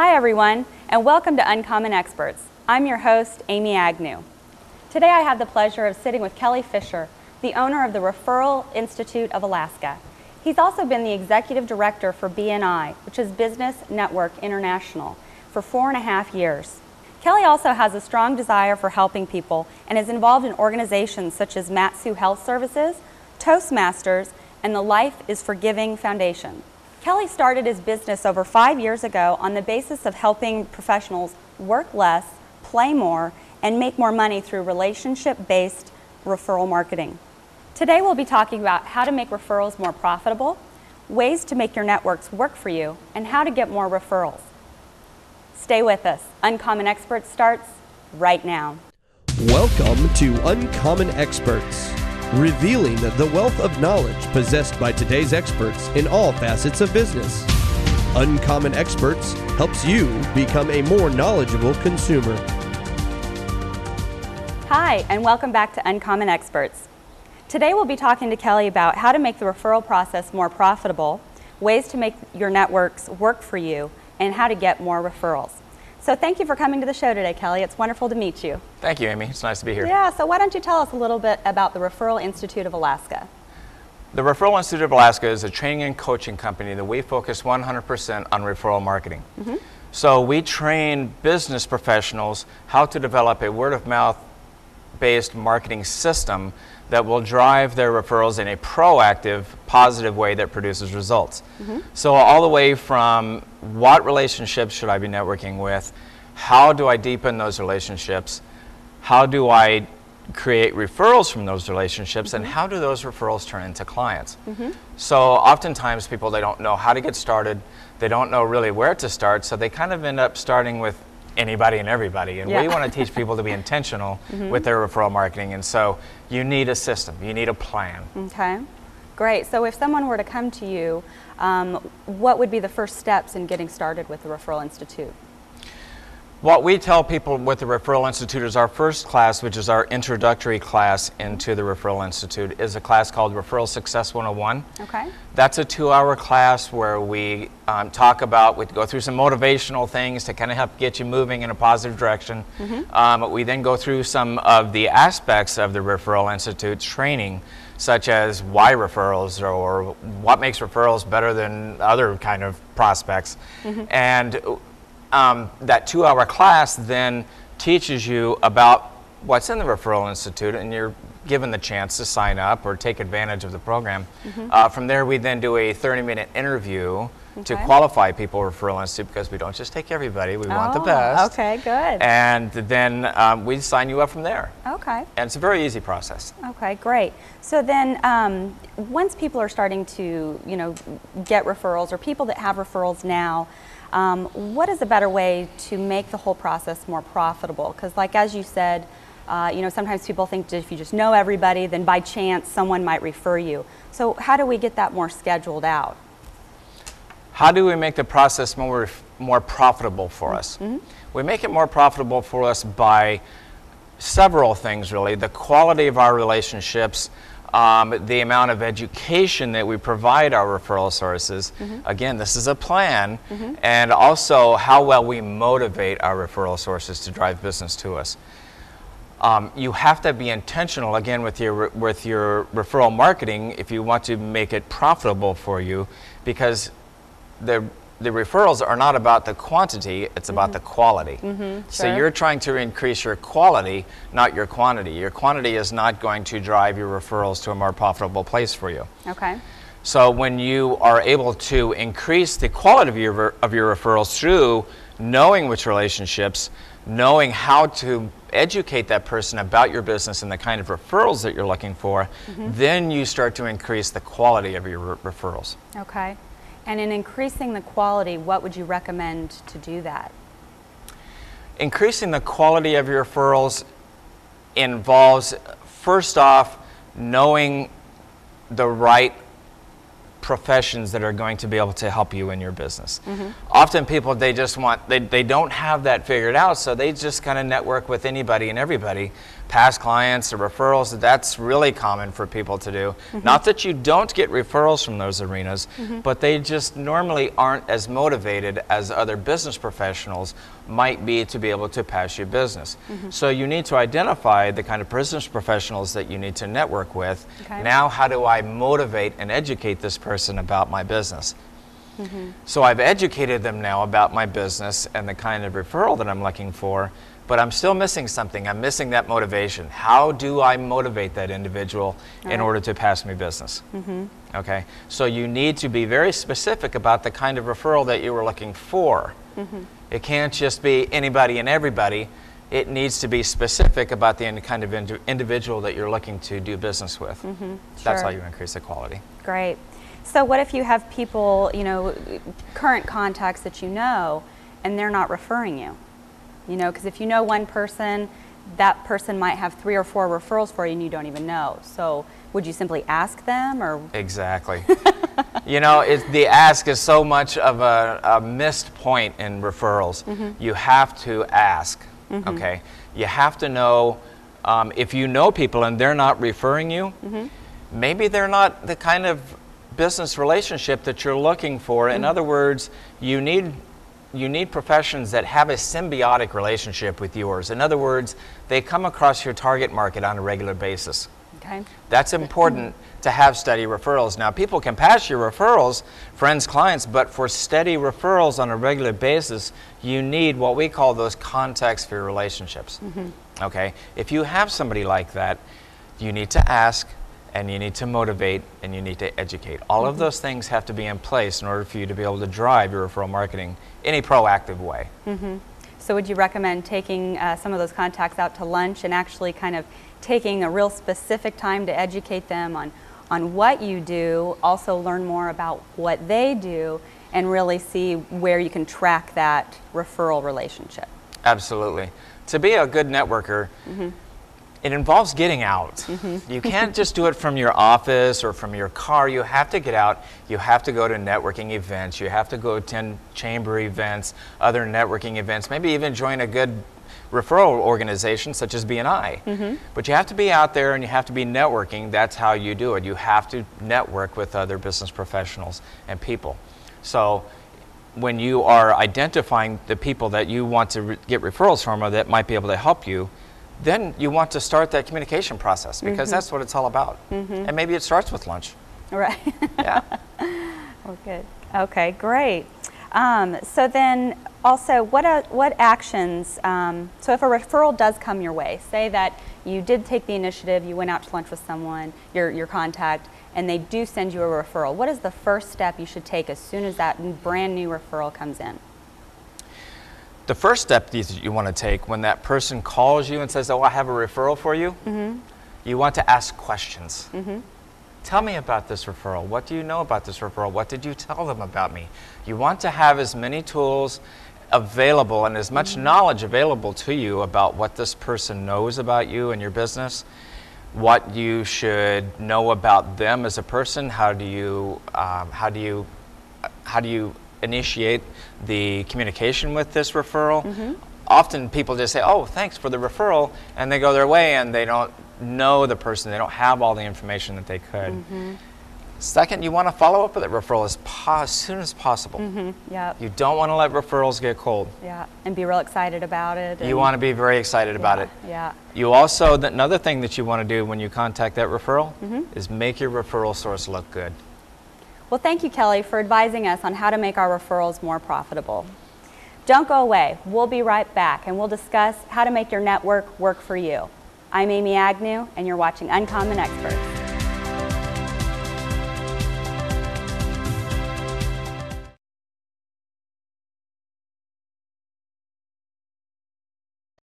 Hi everyone, and welcome to Uncommon Experts. I'm your host, Amy Agnew. Today I have the pleasure of sitting with Kelly Fisher, the owner of the Referral Institute of Alaska. He's also been the executive director for BNI, which is Business Network International, for 4.5 years. Kelly also has a strong desire for helping people and is involved in organizations such as Mat-Su Health Services, Toastmasters, and the Life is Forgiving Foundation. Kelly started his business over 5 years ago on the basis of helping professionals work less, play more, and make more money through relationship-based referral marketing. Today we'll be talking about how to make referrals more profitable, ways to make your networks work for you, and how to get more referrals. Stay with us. Uncommon Experts starts right now. Welcome to Uncommon Experts, revealing the wealth of knowledge possessed by today's experts in all facets of business. Uncommon Experts helps you become a more knowledgeable consumer. Hi, and welcome back to Uncommon Experts. Today we'll be talking to Kelly about how to make the referral process more profitable, ways to make your networks work for you, and how to get more referrals. So thank you for coming to the show today, Kelly. It's wonderful to meet you. Thank you, Amy. It's nice to be here. Yeah, so why don't you tell us a little bit about the Referral Institute of Alaska? The Referral Institute of Alaska is a training and coaching company that we focus 100% on referral marketing. So we train business professionals how to develop a word-of-mouth based marketing system that will drive their referrals in a proactive, positive way that produces results. So all the way from what relationships should I be networking with, how do I deepen those relationships, how do I create referrals from those relationships, and how do those referrals turn into clients. So oftentimes people, they don't know how to get started, they don't know really where to start, so they kind of end up starting with anybody and everybody, and we want to teach people to be intentional with their referral marketing, and so you need a system, you need a plan. Okay, great. So if someone were to come to you, what would be the first steps in getting started with the Referral Institute? What we tell people with the Referral Institute is our first class, which is our introductory class into the Referral Institute, is a class called Referral Success 101. Okay. That's a 2-hour class where we talk about, we go through some motivational things to kind of help get you moving in a positive direction. We then go through some of the aspects of the Referral Institute's training, such as why referrals, or what makes referrals better than other kind of prospects. And that 2-hour class then teaches you about what's in the Referral Institute, and you're given the chance to sign up or take advantage of the program. From there, we then do a 30-minute interview to qualify people for Referral Institute, because we don't just take everybody, we want the best. Okay, good. And then we sign you up from there. Okay. And it's a very easy process. Okay, great. So then once people are starting to, get referrals, or people that have referrals now, what is a better way to make the whole process more profitable? Because like as you said, sometimes people think that if you just know everybody, then by chance someone might refer you. So how do we get that more scheduled out? How do we make the process more profitable for us? We make it more profitable for us by several things, really. The quality of our relationships, the amount of education that we provide our referral sources. Again, this is a plan, and also how well we motivate our referral sources to drive business to us. You have to be intentional, again, with your referral marketing if you want to make it profitable for you, because the referrals are not about the quantity, it's about the quality. So you're trying to increase your quality, not your quantity. Your quantity is not going to drive your referrals to a more profitable place for you. Okay. So when you are able to increase the quality of your referrals through knowing which relationships, knowing how to educate that person about your business and the kind of referrals that you're looking for, then you start to increase the quality of your referrals. Okay. And in increasing the quality, what would you recommend to do that? Increasing the quality of your referrals involves, first off, knowing the right professions that are going to be able to help you in your business. Often people, they don't have that figured out, so they just kind of network with anybody and everybody. past clients or referrals, that's really common for people to do. Not that you don't get referrals from those arenas, but they just normally aren't as motivated as other business professionals might be to be able to pass you business. So you need to identify the kind of business professionals that you need to network with. Okay. Now, how do I motivate and educate this person about my business? So I've educated them now about my business and the kind of referral that I'm looking for, but I'm still missing something. I'm missing that motivation. How do I motivate that individual in order to pass me business? Okay, so you need to be very specific about the kind of referral that you were looking for. It can't just be anybody and everybody. It needs to be specific about the kind of individual that you're looking to do business with. That's how you increase the quality. Great. So what if you have people, you know, current contacts that you know, and they're not referring you? You know, because if you know one person, that person might have 3 or 4 referrals for you and you don't even know. So would you simply ask them, or? Exactly. You know, the ask is so much of a missed point in referrals. You have to ask, okay? You have to know, if you know people and they're not referring you, maybe they're not the kind of business relationship that you're looking for. In other words, you need professions that have a symbiotic relationship with yours. In other words, they come across your target market on a regular basis. Okay. That's important to have steady referrals. Now, people can pass your referrals, friends, clients, but for steady referrals on a regular basis, you need what we call those contacts for your relationships. Okay? If you have somebody like that, you need to ask, and you need to motivate, and you need to educate. All of those things have to be in place in order for you to be able to drive your referral marketing in a proactive way. So would you recommend taking some of those contacts out to lunch and actually kind of taking a real specific time to educate them on what you do, also learn more about what they do, and really see where you can track that referral relationship? Absolutely. To be a good networker, it involves getting out. You can't just do it from your office or from your car. You have to get out. You have to go to networking events. You have to go attend chamber events, other networking events, maybe even join a good referral organization such as BNI. But you have to be out there and you have to be networking. That's how you do it. You have to network with other business professionals and people. So when you are identifying the people that you want to get referrals from or that might be able to help you, then you want to start that communication process, because that's what it's all about. And maybe it starts with lunch. Right. Yeah. Well, good. Okay, great. So then also, what actions, so if a referral does come your way, say that you did take the initiative, you went out to lunch with someone, your contact, and they do send you a referral, what is the first step you should take as soon as that brand new referral comes in? The first step that you want to take when that person calls you and says, oh, I have a referral for you, you want to ask questions. Tell me about this referral. What do you know about this referral? What did you tell them about me? You want to have as many tools available and as much knowledge available to you about what this person knows about you and your business, what you should know about them as a person. How do you initiate the communication with this referral? Often people just say, oh, thanks for the referral, and they go their way and they don't know the person. They don't have all the information that they could. Second, you want to follow up with that referral as soon as possible. Yep. You don't want to let referrals get cold. Yeah, and be real excited about it. You want to be very excited about it. Yeah. You also, another thing that you want to do when you contact that referral is make your referral source look good. Well, thank you, Kelly, for advising us on how to make our referrals more profitable. Don't go away. We'll be right back, and we'll discuss how to make your network work for you. I'm Amy Agnew, and you're watching Uncommon Experts.